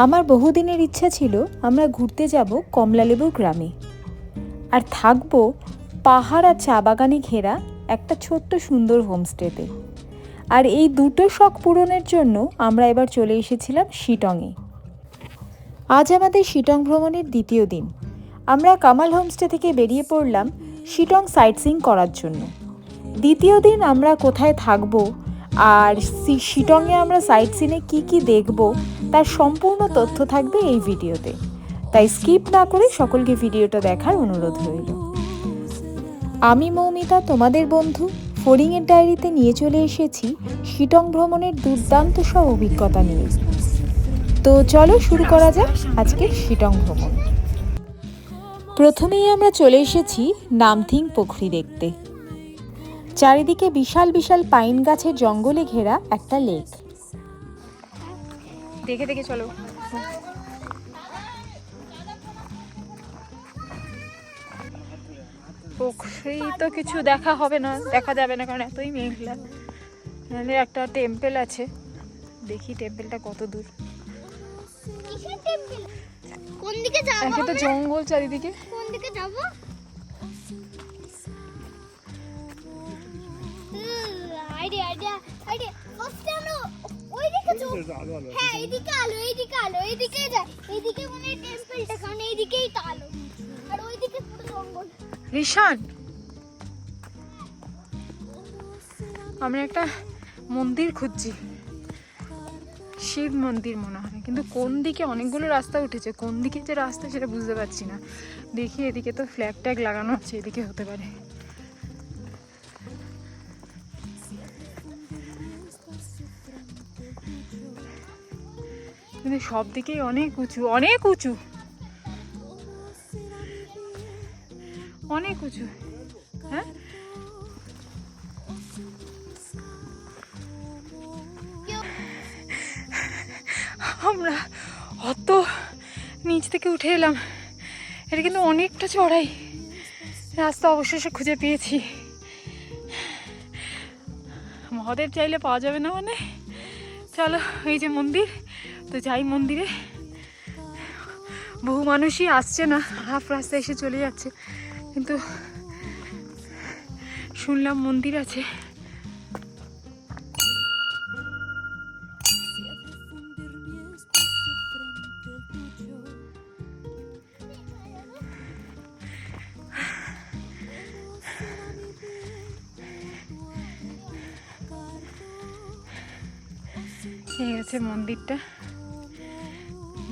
আমার বহুদিনের ইচ্ছা ছিল আমরা ঘুরতে যাব কমলালেবুর গ্রামে, আর থাকবো পাহাড় আর চা বাগানে ঘেরা একটা ছোট্ট সুন্দর হোমস্টেতে। আর এই দুটো শখ পূরণের জন্য আমরা এবার চলে এসেছিলাম শিটংয়ে। আজ আমাদের শিটং ভ্রমণের দ্বিতীয় দিন। আমরা কামাল হোমস্টে থেকে বেরিয়ে পড়লাম শিটং সাইট সিইং করার জন্য। দ্বিতীয় দিন আমরা কোথায় থাকবো আর শিটংয়ে আমরা সাইট সিনে কী দেখব তার সম্পূর্ণ তথ্য থাকবে এই ভিডিওতে, তাই স্কিপ না করে সকলকে ভিডিওটা দেখার অনুরোধ রইল। আমি মৌমিতা, তোমাদের বন্ধু, ফড়িংয়ের ডায়েরিতে নিয়ে চলে এসেছি শিটং ভ্রমণের দুর্দান্ত সব অভিজ্ঞতা নিয়ে। তো চলো শুরু করা যাক আজকের শিটং ভ্রমণ। প্রথমেই আমরা চলে এসেছি নামথিং পোখরি দেখতে। চারিদিকে বিশাল বিশাল পাইন গাছের জঙ্গলে ঘেরা একটা লেক। দেখে দেখে চলো। পোখরি তো কিছু দেখা হবে না, দেখা যাবে না, কারণ এতই মেঘলা। এখানে একটা টেম্পল আছে, দেখি টেম্পলটা কত দূর। কোন দিকে যাব? একে তো জঙ্গল চারিদিকে। কোন দিকে যাব? আইডিয়া ফার্স্ট আমরা ওই দিকে যাব। হ্যাঁ, এইদিকে আলো, এইদিকে যাই। এইদিকে মানে টেম্পলটা, কারণ এইদিকেই তো আলো, আর ওইদিকে পুরো জঙ্গল। ঋষান, আমরা একটা মন্দির খুঁজছি, শিব মন্দির মনে হয়, কিন্তু কোন দিকে? অনেকগুলো রাস্তা উঠেছে, কোন দিকে যে রাস্তা সেটা বুঝতে পারছি না। দেখি, এদিকে তো ফ্ল্যাগ ট্যাগ লাগানো আছে, এদিকে হতে পারে। কিন্তু সব দিকেই অনেক উঁচু, অনেক উঁচু, অনেক উঁচু। হ্যাঁ, আমরা অত নিচ থেকে উঠে এলাম, এটা কিন্তু অনেকটা চড়াই। রাস্তা অবশেষে খুঁজে পেয়েছি। মহাদেব চাইলে পাওয়া যাবে না মানে? চলো, এই যে মন্দির, তো যাই মন্দিরে। বহু মানুষই আসছে না, হাফ রাস্তা এসে চলে যাচ্ছে, কিন্তু শুনলাম মন্দির আছে। এই হচ্ছে মন্দিরটা,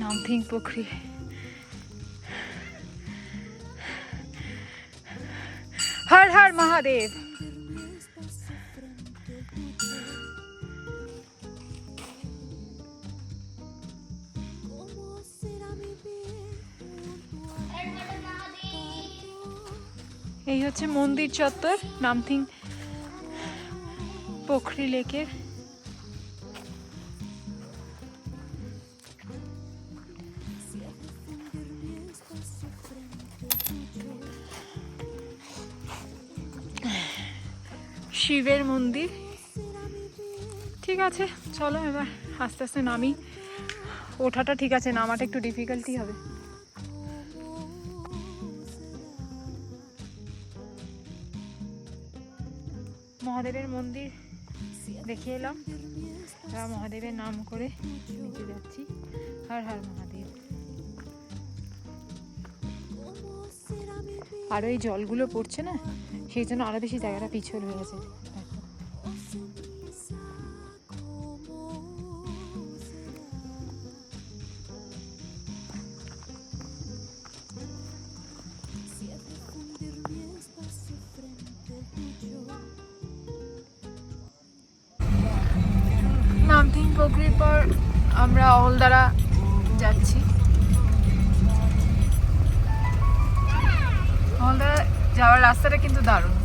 নামথিং পোখরি। হর হর মহাদেব। এই হচ্ছে মন্দির চত্বর নামথিং পোখরি লেকের। শিবের মন্দির। ঠিক আছে, চলো এবার আস্তে আস্তে নামি। ওঠাটা ঠিক আছে, নামাটা একটু ডিফিকাল্টি হবে। মহাদেবের মন্দির দেখে এলাম, এবার মহাদেবের নাম করে নিচে যাচ্ছি। হর হর মহাদেব। আরো এই জলগুলো পড়ছে না, সেই জন্য আরো বেশি জায়গাটা পিছল হয়ে গেছে। নামথিং পোখরির পর আমরা অলদারা যাচ্ছি। অলদারা যাওয়ার রাস্তাটা কিন্তু দারুণ।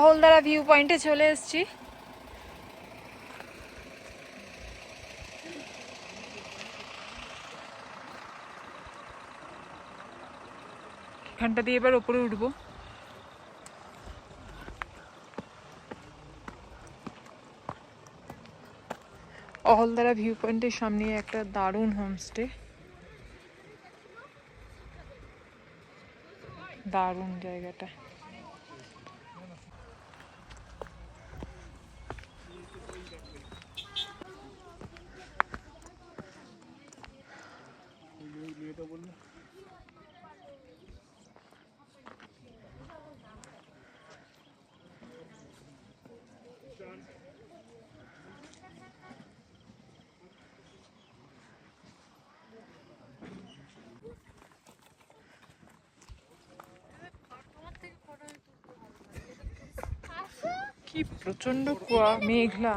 অলদারা ভিউ পয়েন্টে চলে এসেছি। এখানটা দিয়ে এবার ওপরে উঠবো। অহলদারা ভিউ পয়েন্টের সামনে একটা দারুণ হোমস্টে, দারুণ জায়গাটা। কি প্রচন্ড কুয়া, মেঘলা,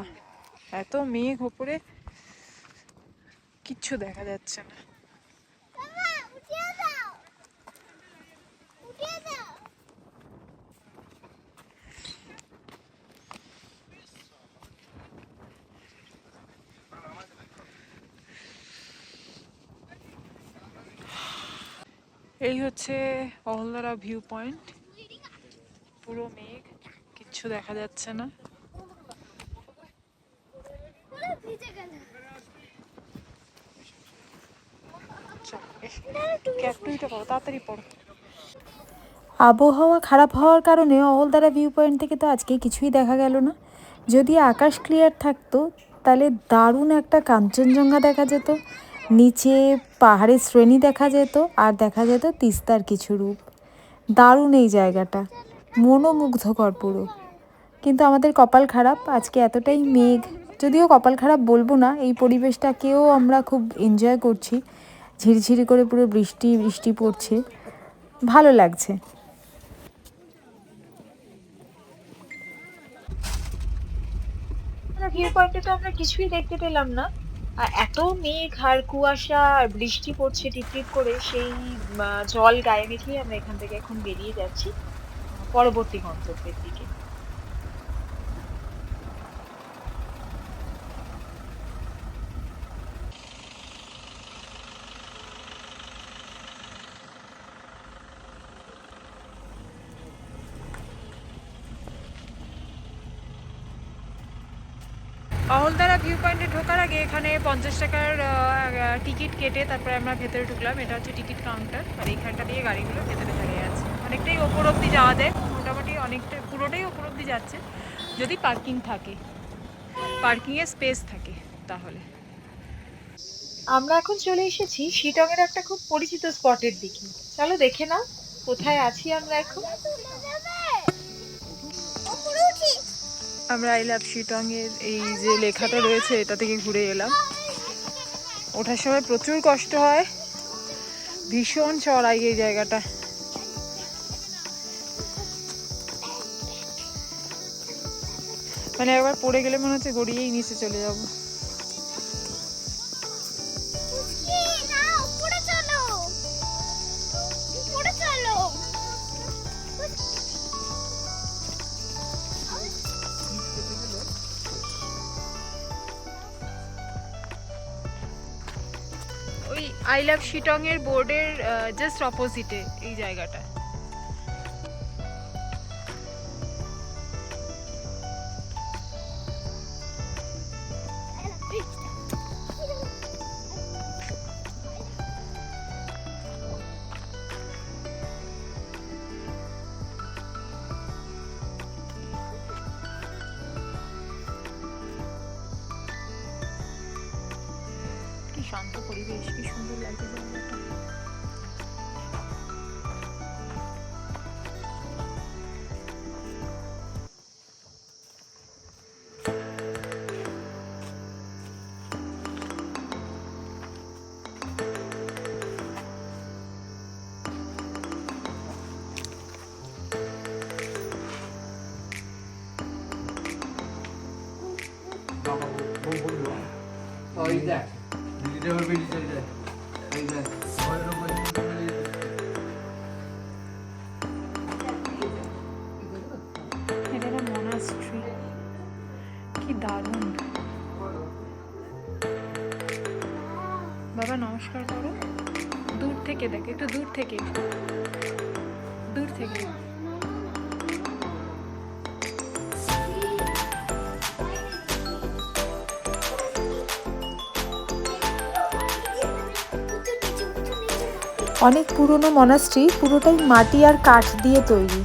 এত মেঘ ওপরে কিচ্ছু দেখা যাচ্ছে না। বাবা উঠিয়ে দাও, উঠিয়ে দাও। এই হচ্ছে অহলদারা ভিউ পয়েন্ট, পুরো মেঘ, কিচ্ছু দেখা যাচ্ছে না। পুরো ভিজে গেল। তাড়াতাড়ি পড়ো। আবহাওয়া খারাপ হওয়ার কারণে অহলদারা ভিউ পয়েন্ট থেকে তো আজকে কিছুই দেখা গেল না। যদি আকাশ ক্লিয়ার থাকতো তাহলে দারুণ একটা কাঞ্চনজঙ্ঘা দেখা যেত, নিচে পাহাড়ের শ্রেণী দেখা যেত, আর দেখা যেত তিস্তার কিছু রূপ। দারুণ এই জায়গাটা, মনোমুগ্ধকর পুরো। কিন্তু আমাদের কপাল খারাপ, আজকে এতটাই মেঘ। যদিও কপাল খারাপ বলবো না, এই পরিবেশটাকেও আমরা খুব এনজয় করছি। ঝিরিঝিরি করে পুরো বৃষ্টি বৃষ্টি পড়ছে, ভালো লাগছে। ভিউ পয়েন্টে তো আমরা কিছুই দেখতে পেলাম না, আর এত মেঘ আর কুয়াশা আর বৃষ্টি পড়ছে টিপটিপ করে, সেই জল গায়ে মেখেই আমরা এখান থেকে এখন বেরিয়ে যাচ্ছি পরবর্তী গন্তব্যের দিকে। অহলদারা ভিউ পয়েন্টে ঢোকার আগে এখানে 50 টাকার টিকিট কেটে তারপরে আমরা ভেতরে ঢুকলাম। এটা হচ্ছে টিকিট কাউন্টার, আর এইখানটা দিয়ে গাড়িগুলো ভেতরে দাঁড়িয়ে আছে। অনেকটাই ওপর অব্দি যাওয়া যায়, মোটামুটি অনেকটা, পুরোটাই ওপর অব্দি যাচ্ছে, যদি পার্কিং থাকে, পার্কিংয়ের স্পেস থাকে তাহলে। আমরা এখন চলে এসেছি শিটংয়ের একটা খুব পরিচিত স্পটের দিকে। চলো দেখে নাও কোথায় আছি আমরা এখন। আমরা আই লাভ শিটং এর এই যে লেখাটা রয়েছে এটা থেকে ঘুরে এলাম। ওঠার সময় প্রচুর কষ্ট হয়, ভীষণ চড়াই এই জায়গাটা। মানে একবার পড়ে গেলে মনে হচ্ছে গড়িয়েই নিচে চলে যাবো। ওই আই লাভ শিটং এর বোর্ডের জাস্ট অপোজিটে এই জায়গাটা। কি শান্ত পরিবেশ, কি সুন্দর লাগছে জায়গাটা। এটা একটা মনাস্ট্রি, কি দারুণ। বাবা নমস্কার করো, দূর থেকে দেখে, একটু দূর থেকে। দূর থেকে। অনেক পুরনো মনাস্ট্রি, পুরোটাই মাটি আর কাঠ দিয়ে তৈরি।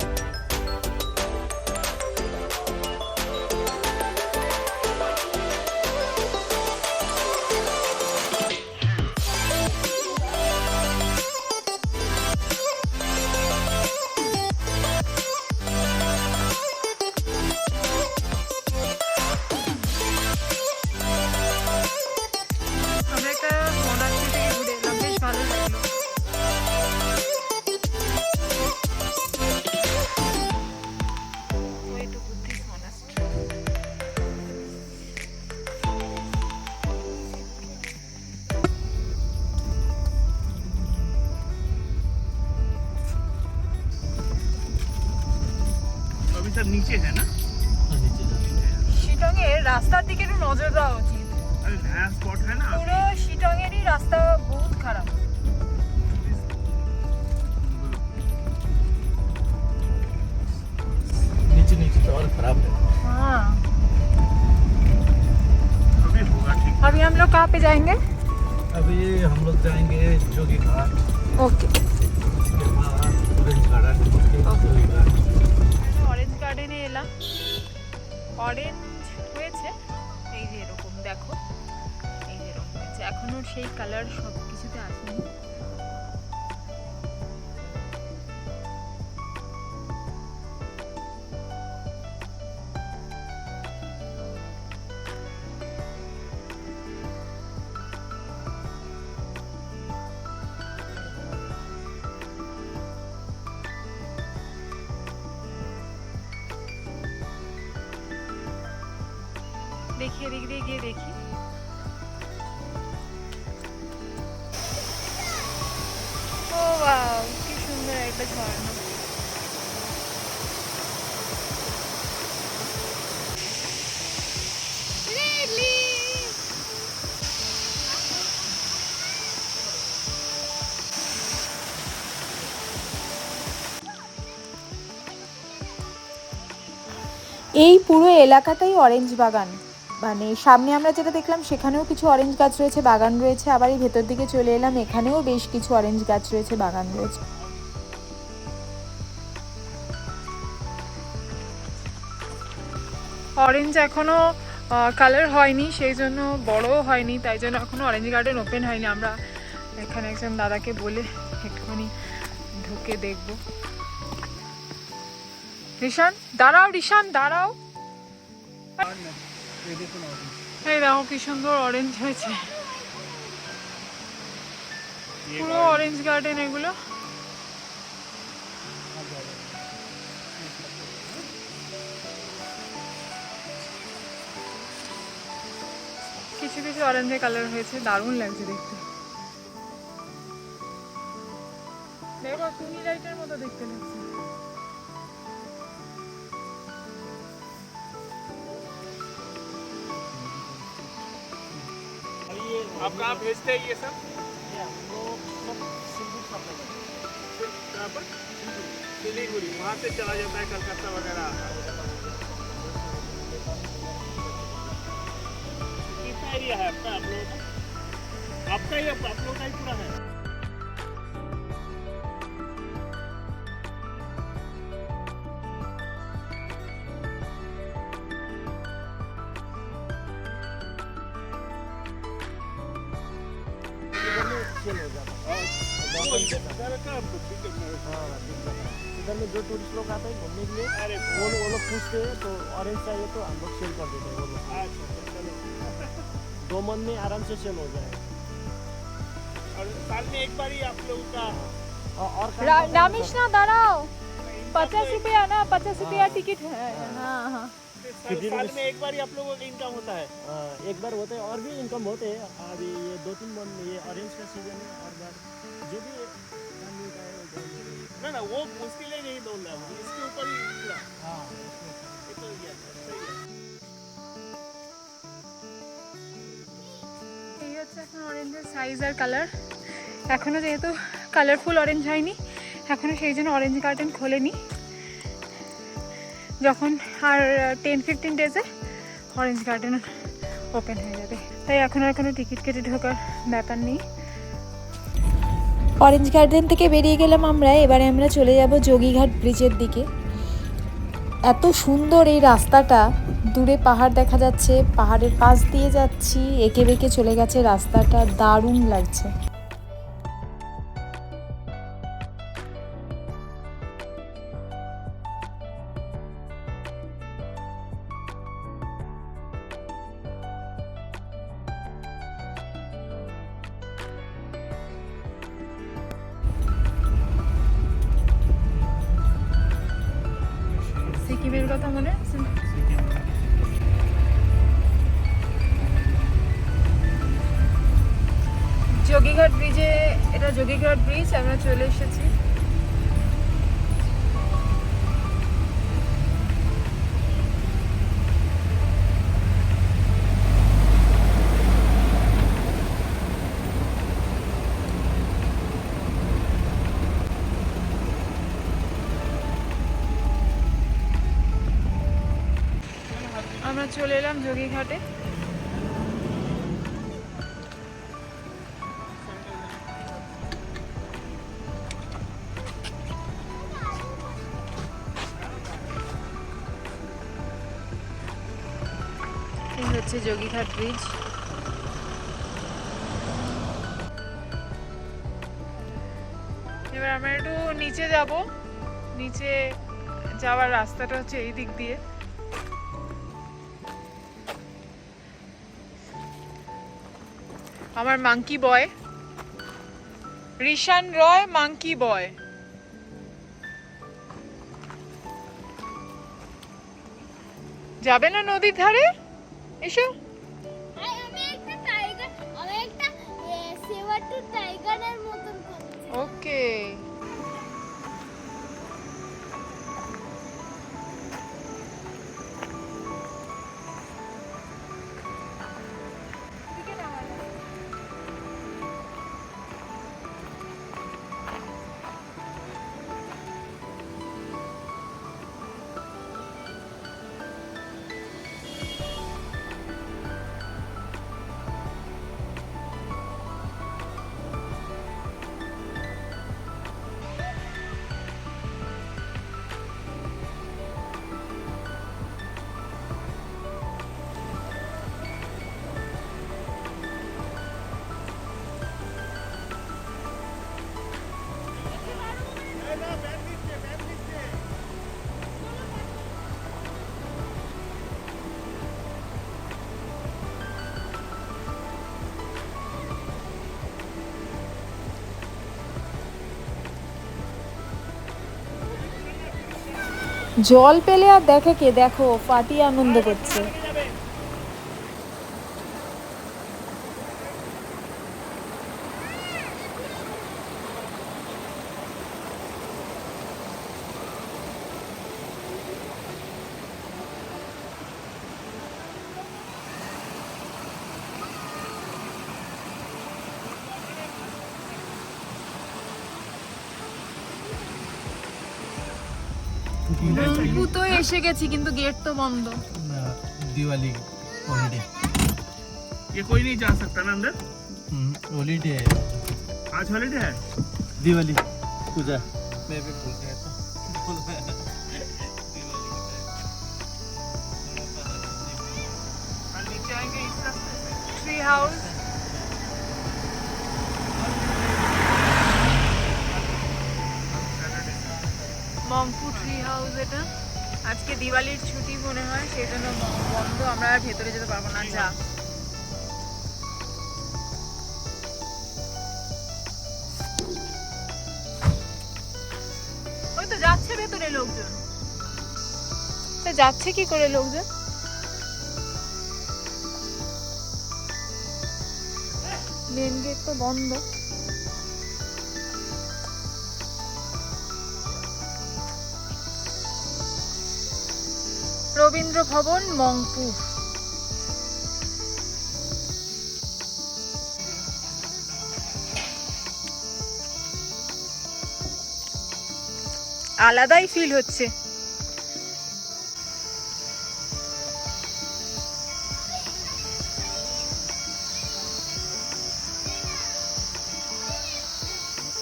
আমরা একটা মনাস্ট্রি থেকে ঘুরে এলাম, বেশ ভালো লাগলো। Way to Buddhist monastery. अभी सब नीचे है ना? শিটংয়ের রাস্তার দিকে একটু নজর দেওয়া উচিত। अरे नया स्पॉट है ना? পুরো শিটংয়েরই রাস্তা বহুত খারাপ। नीचे नीचे तो और खराब है। हाँ, अभी होगा ठीक। अभी हम लोग कहाँ पे जाएंगे? अभी हम लोग जाएंगे जोगी घाट, ओके। उसके बाद ऑरेंज गार्डन, जोगी घाट। অরেঞ্জ গার্ডেনে এলাম। অরেঞ্জ হয়েছে এই যে এরকম, দেখো এই যে এরকম হয়েছে, এখনো সেই কালার সব কিছুতে আসেনি। দেখি এদিক দিয়ে গিয়ে দেখি। ও ওয়াও, কি সুন্দর একটা ঝর্ণা। এই পুরো এলাকাটাই অরেঞ্জ বাগান। মানে সামনে আমরা যেটা দেখলাম সেখানেও কিছু অরেঞ্জ গাছ রয়েছে, বাগান রয়েছে, আবার এই ভেতর দিকে চলে এলাম, এখানেও বেশ কিছু অরেঞ্জ গাছ রয়েছে, বাগান রয়েছে। অরেঞ্জ এখনো কালার হয়নি, সেই জন্য বড়ও হয়নি, তাই জন্য এখনো অরেঞ্জ গার্ডেন ওপেন হয়নি। আমরা এখানে একজন দাদাকে বলে একটুখানি ঢুকে দেখব। রিশান দাঁড়াও, রিশান দাঁড়াও। এই দেখো কি সুন্দর অরেঞ্জ হয়েছে, পুরো অরেঞ্জ গার্ডেন এগুলো। কিছু কিছু অরেঞ্জের কালার হয়েছে, দারুণ লাগছে দেখতে। দেখো টুনি লাইটের মতো দেখতে লাগছে। आप कहाँ भेजते हैं ये सब? सिलीगुड़ी, वहाँ से चला जाता है कलकत्ता वगैरह। कितना एरिया है आपका, आप लोगों का? आपका ही, आप लोगों का ही पूरा है? इधर में जो टूरिस्ट लोग आते हैं घूमने के लिए, वो लोग पूछते हैं तो ऑरेंज चाहिए तो हम लोग सेल कर देते हैं वो लोग। 2 मन में आराम से सेल हो जाए। और साल में एक बार ही आप लोगों का और रामेश ना दाঁড়াও, 50 रुपया ना, 50 रुपया टिकट है। हाँ हाँ, साल में एक बार ही आप लोगों का इनकम होता है? एक बार होते हैं और भी इनकम होते हैं। अभी ये 2-3 मन में ये ऑरेंज का सीजन है, और बार जो भी काम मिलता है वो काम मिलता है। ना ना, वो उसके लिए नहीं बोल रहा हूँ, इसके ऊपर ही पूरा। हाँ, ये तो ये सही है। এই হচ্ছে এখন অরেঞ্জের সাইজ আর কালার। এখনো যেহেতু কালারফুল অরেঞ্জ হয়নি, এখনও সেই জন্য অরেঞ্জ গার্ডেন খোলেনি। যখন আর 10-15 ডেজে অরেঞ্জ গার্ডেন ওপেন হয়ে যাবে, তাই এখন আর কোনো টিকিট কেটে ঢোকার ব্যাপার নেই। অরেঞ্জ গার্ডেন থেকে বেরিয়ে গেলাম আমরা। এবারে আমরা চলে যাব যোগীঘাট ব্রিজের দিকে। এত সুন্দর এই রাস্তাটা, দূরে পাহাড় দেখা যাচ্ছে, পাহাড়ের পাশ দিয়ে যাচ্ছি, এঁকে বেঁকে চলে গেছে রাস্তাটা, দারুণ লাগছে। সিকিমের কথা মনে আছে? যোগীঘাট ব্রিজে, এটা যোগীঘাট ব্রিজ, আমরা চলে এসেছি। আমরা চলে এলাম যোগীঘাটে। এই হচ্ছে যোগীঘাট ব্রিজ। এবার আমরা একটু নিচে যাব। নিচে যাওয়ার রাস্তাটা হচ্ছে এই দিক দিয়ে। আমার মাঙ্কি বয়, ঋষান রয়, মাঙ্কি বয়। যাবে না নদীর ধারে? এসো। আমি একটা টাইগার, আমি একটা সেভার টু টাইগারের মতন করছি। ওকে। জল পেলে আর দেখে কে, দেখো ফাটিয়ে আনন্দ করছে। মঙ্গু তো এসে গেছি, কিন্তু গেট তো বন্ধ। दिवाली हॉलीडे। ये कोई नहीं जा सकता ना अंदर? हॉलीडे है आज हॉलीडे है। दिवाली पूजा। मैं भी भूल गया था। और नीचे आएंगे इस रास्ते से, tree house. Mungpoo tree house. এটা আজকে দিওয়ালির ছুটি মনে হয়, সেই জন্য বন্ধ। আমরা আর ভেতরে যেতে পারবো না। যা, ওই তো যাচ্ছে ভেতরে লোকজন। তা যাচ্ছে কি করে লোকজন? মেন গেট তো বন্ধ। রবীন্দ্র ভবন, মংপু। আলাদাই ফিল হচ্ছে।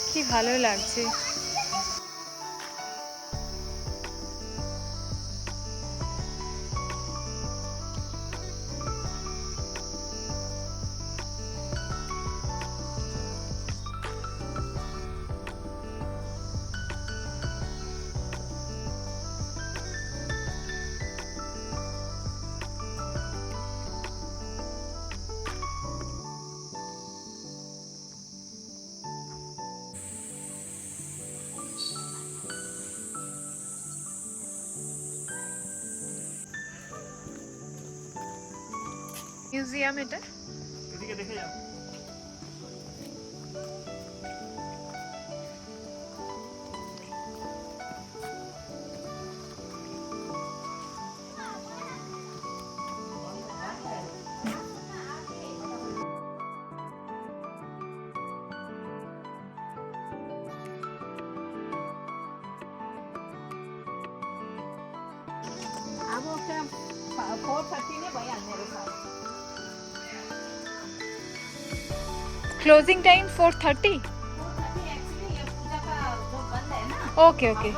কি ভালো লাগছে। মিউজিয়াম এটা। এদিকে দেখে যাও। Closing time 4:30। Okay okay.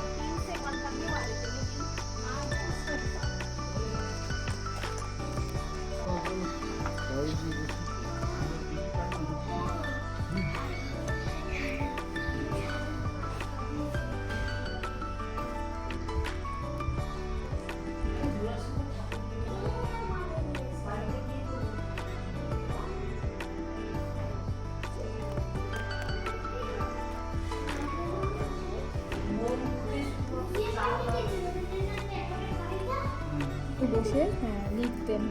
বসে হ্যাঁ লিখতেন।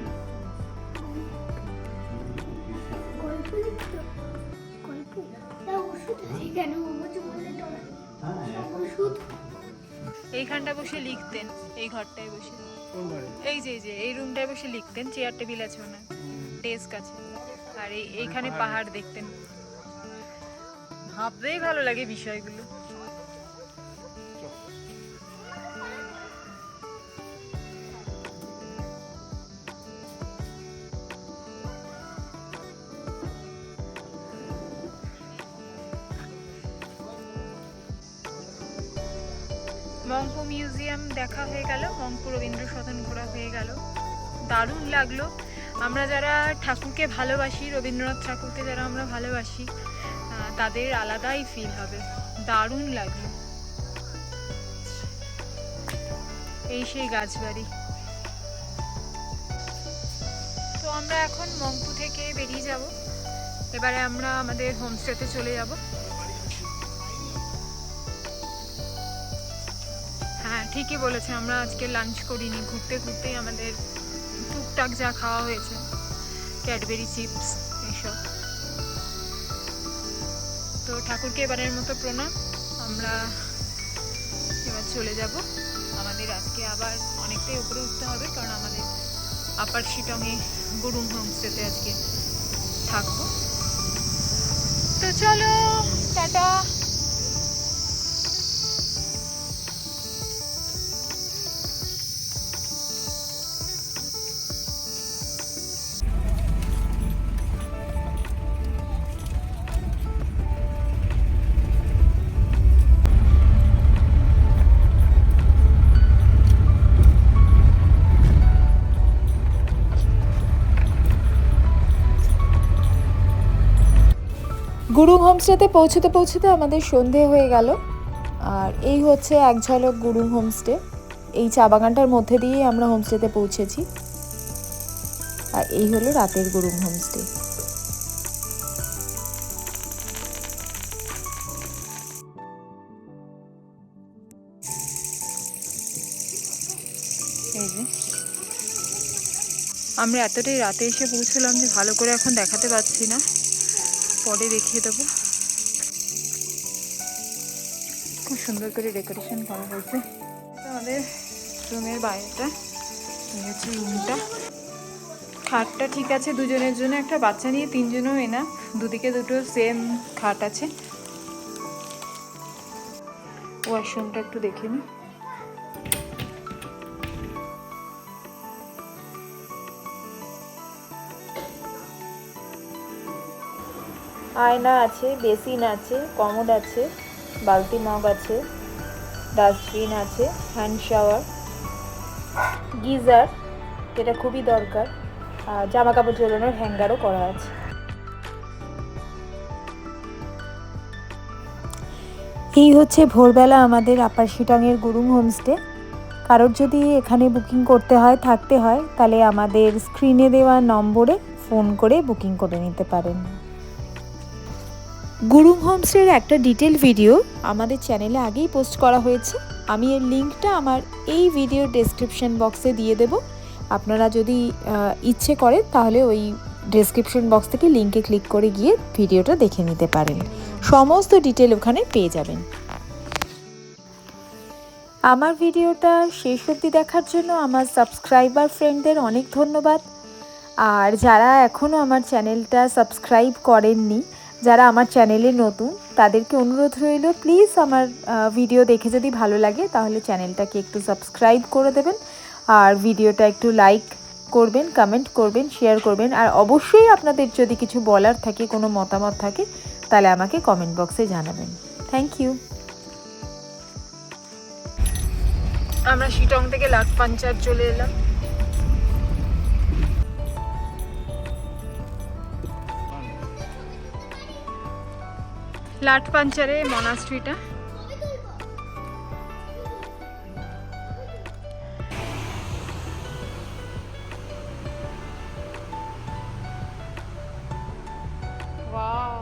গল্প লিখতো, গল্প না ওষুধ আছে কেন ওষুধ এইখানটা বসে লিখতেন, এই ঘরটায় বসে, এই যে এই রুমটায় বসে লিখতেন। চেয়ার টেবিল আছে ওনার, ডেস্ক আছে, আর এইখানে পাহাড় দেখতেন। ভাবতেই ভালো লাগে বিষয়গুলো। মংপু মিউজিয়াম দেখা হয়ে গেল, মংপু রবীন্দ্র সদন ঘোরা হয়ে গেল। দারুণ লাগলো। আমরা যারা ঠাকুরকে ভালোবাসি, রবীন্দ্রনাথ ঠাকুরকে যারা আমরা ভালোবাসি, তাদের আলাদাই ফিল হবে। দারুণ লাগলো। এই সেই গাছবাড়ি। তো আমরা এখন মংপু থেকে বেরিয়ে যাব। এবারে আমরা আমাদের হোমস্টেতে চলে যাব। হ্যাঁ ঠিকই বলেছে, আমরা আজকে লাঞ্চ করিনি, ঘুরতে ঘুরতেই আমাদের টুকটাক যা খাওয়া হয়েছে, ক্যাডবেরি চিপস এইসব। তো ঠাকুরকে এবারের মতো প্রণাম। আমরা এবার চলে যাব। আমাদের আজকে আবার অনেকটাই উপরে উঠতে হবে, কারণ আমাদের আপার শিটংয়ে গুরুং হোমস্টেতে আজকে থাকবো। তো চলো, টাটা। গুরুং হোমস্টেতে পৌঁছতে পৌঁছতে আমাদের সন্ধে হয়ে গেল। আর এই হচ্ছে এক ঝলক গুরুং হোমস্টে। এই চা বাগানটার মধ্যে দিয়েই আমরা হোমস্টেতে পৌঁছেছি। আর এই হলো রাতের গুরুং হোমস্টে। এই যে আমরা এতটাই রাতে এসে পৌঁছলাম যে ভালো করে এখন দেখাতে পারছি না, পরে দেখিয়ে দেবো। খুব সুন্দর করে ডেকোরেশন করা হয়েছে। আমাদের রুমের বাইরেটা, এই হচ্ছে রুমটা। খাটটা ঠিক আছে দুজনের জন্য, একটা বাচ্চা নিয়ে তিনজনও এনা, দুদিকে দুটো সেম খাট আছে। ওয়াশরুমটা একটু দেখে নিই। আয়না আছে, বেসিন আছে, কমোড আছে, বালতি মগ আছে, ডাস্টবিন আছে, হ্যান্ড শাওয়ার, গিজার যেটা খুবই দরকার, আর জামা কাপড় ঝোলানোর হ্যাঙ্গারও করা আছে। এই হচ্ছে ভোরবেলা আমাদের আপার শিটংয়ের গুরুং হোমস্টে। কারোর যদি এখানে বুকিং করতে হয়, থাকতে হয়, তাহলে আমাদের স্ক্রিনে দেওয়া নম্বরে ফোন করে বুকিং করে নিতে পারেন। গুরুং হোমস্টের একটা ডিটেল ভিডিও আমাদের চ্যানেলে আগেই পোস্ট করা হয়েছে। আমি এর লিঙ্কটা আমার এই ভিডিওর ডেসক্রিপশন বক্সে দিয়ে দেব। আপনারা যদি ইচ্ছে করেন তাহলে ওই ডেসক্রিপশন বক্স থেকে লিঙ্কে ক্লিক করে গিয়ে ভিডিওটা দেখে নিতে পারেন। সমস্ত ডিটেল ওখানে পেয়ে যাবেন। আমার ভিডিওটা শেষ অবধি দেখার জন্য আমার সাবস্ক্রাইবার ফ্রেন্ডদের অনেক ধন্যবাদ। আর যারা এখনও আমার চ্যানেলটা সাবস্ক্রাইব করেননি, যারা আমার চ্যানেলে নতুন, তাদেরকে অনুরোধ রইল প্লিজ আমার ভিডিও দেখে যদি ভালো লাগে তাহলে চ্যানেলটাকে একটু সাবস্ক্রাইব করে দেবেন, আর ভিডিওটা একটু লাইক করবেন, কমেন্ট করবেন, শেয়ার করবেন। আর অবশ্যই আপনাদের যদি কিছু বলার থাকে, কোনো মতামত থাকে, তাহলে আমাকে কমেন্ট বক্সে জানাবেন। Thank you. আমরা শিটং থেকে লাটপাঞ্চার চলে এলাম। লাটপাঞ্চারে মনাস্ট্রিটা। ওয়াও,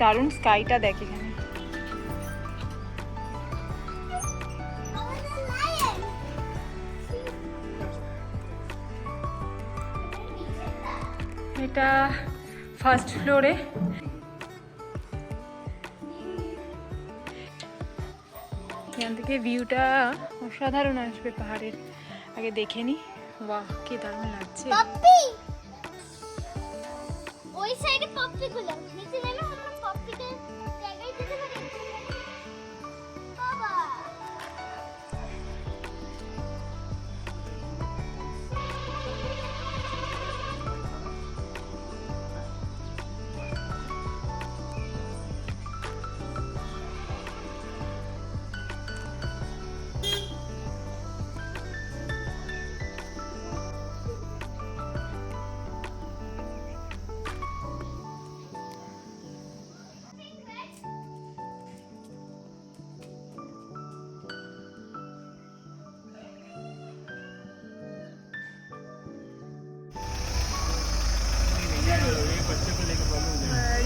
দারুণ স্কাইটা দেখ এখানে। এটা ফার্স্ট ফ্লোরে। এখান থেকে ভিউটা অসাধারণ আসবে পাহাড়ের। আগে দেখে নি। বাহ, কি দারুণ লাগছে। পাপ্পি, ওই সাইডে পাপ্পি গুলো নিচে নেমে আমরা পাপ্পিকে জায়গায় যেতে পারি। বাবা,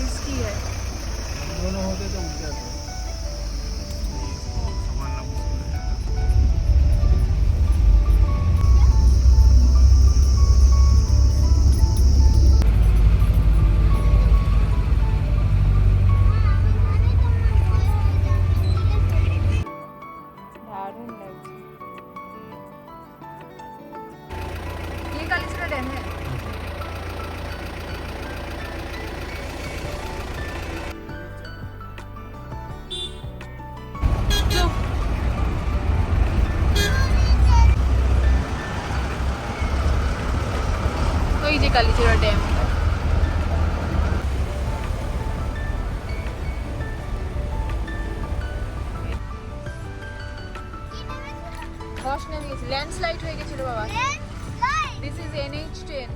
रिस्की है। दोनों होते तो उठ जाते। संभालना मुश्किल है। दारुण লাগছে। ये कालीचुरा डैम है। ওই যে কালীচুরা ড্যাম। ধস নেমে গেছে, ল্যান্ডস্লাইড হয়ে গেছিল বাবা। This is NH10।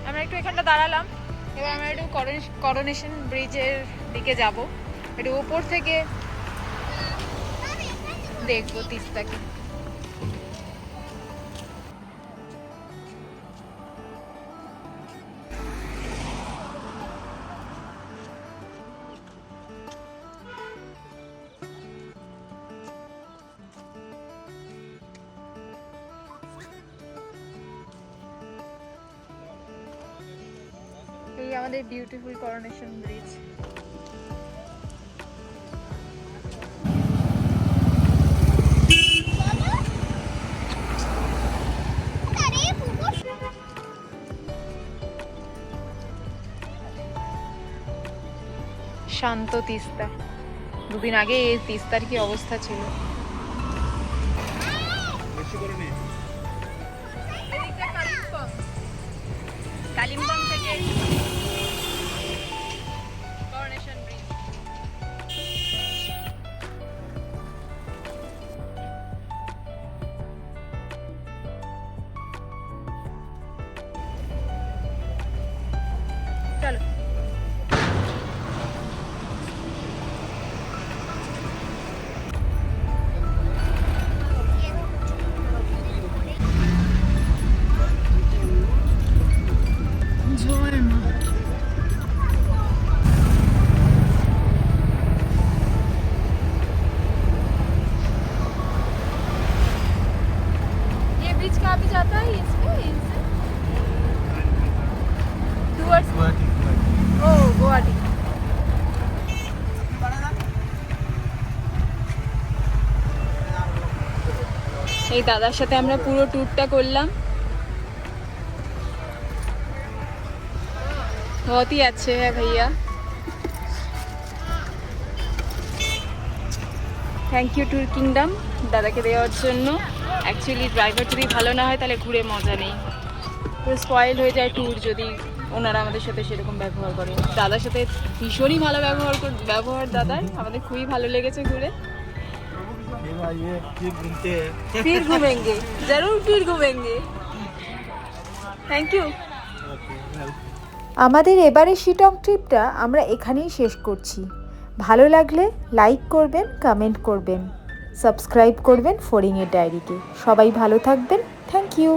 আমরা একটু এখানটা দাঁড়ালাম। এবার আমরা একটু করোনেশন ব্রিজের দিকে যাব, একটু উপর থেকে দেখবো তিস্তাকে। এই আমাদের বিউটিফুল করোনেশন ব্রিজ। আরে পুকুর শান্ত তিস্তা। দুদিন আগে এই তিস্তার কি অবস্থা ছিল। বেশি করে নে। কালিম্পং থেকে করোনেশন ব্রিজ। চলো। ये ब्रिज कहाँ पे जाता है इसमें इनसे? टुवर्ड्स ओ गुवाहाटी। এই দাদার সাথে আমরা পুরো ট্যুরটা করলাম। बहुत ही अच्छे है भैया। থ্যাংক ইউ ট্যুর কিংডম দাদাকে দেওয়ার জন্য। অ্যাকচুয়ালি ড্রাইভার যদি ভালো না হয় তাহলে ঘুরে মজা নেই, পুরো স্পয়েল হয়ে যায় ট্যুর যদি ওনারা আমাদের সাথে সেরকম ব্যবহার করে। দাদার সাথে ভীষণই ভালো ব্যবহার দাদার, আমাদের খুবই ভালো লেগেছে ঘুরে। फिर घूमेंगे जरूर, फिर घूमेंगे। Thank you. আমাদের এবারের শিটং ট্রিপটা আমরা এখানেই শেষ করছি। ভালো লাগলে লাইক করবেন, কমেন্ট করবেন, সাবস্ক্রাইব করবেন ফড়িংয়ের ডায়েরিকে। সবাই ভালো থাকবেন। Thank you.